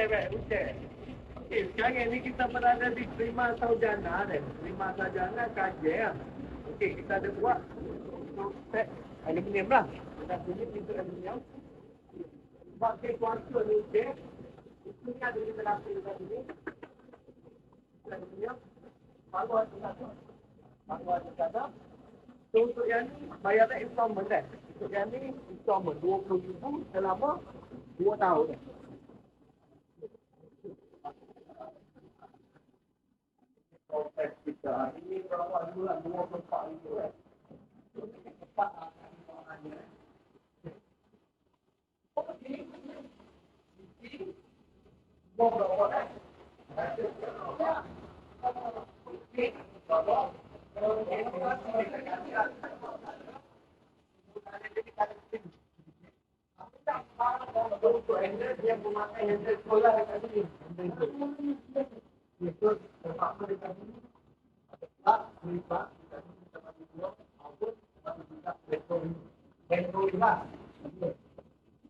Hujan. Okey, sekarang ni kita berada di Prima Saujana ni. Prima Saujana Kajang. Okey, kita ada buat untuk set aluminium lah. Kita punya pintu aluminium. Buat ke kuasa ni okey. Itu ni ada kita lapis dekat sini. Aluminium. Baru ada satu. Baru ada satu. So, untuk yang ni bayar installment kan. Untuk yang ni installment RM20,000 selama 2 tahun. Proses kita ini berawal bulan 24 itu kan. Ini cepat akan dibawaannya. Okey. Ini mau berapa kan? Okey. Berapa? Dia memakai handle sekolah dekat sini. Itu terpaksa dekat sini. Ada plat, berlipat, dekat sini kita bagi blok, maupun bagi juga retro lah. Itu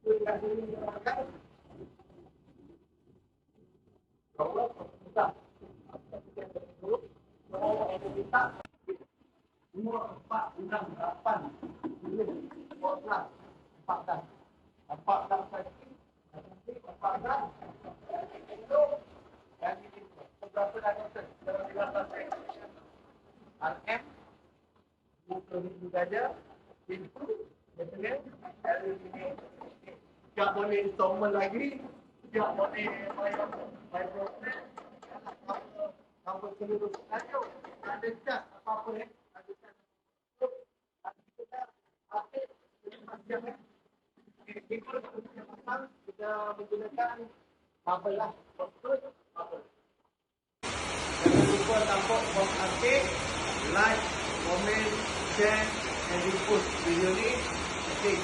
dekat sini kita pakai. Kalau kita kita 2, 4, 6, 8 ini 14 itu yang ini berapa dah kata RM RM20,000 saja itu biasanya aluminium tak boleh installment lagi, tak boleh bayar proses apa seluruh ayo ada cat apa-apa ni ada cat kita akhir macam ni kita menggunakan bubble lah bubble. Jangan lupa tampuk bom aktif, like, komen, share dan repost video ni. Okay.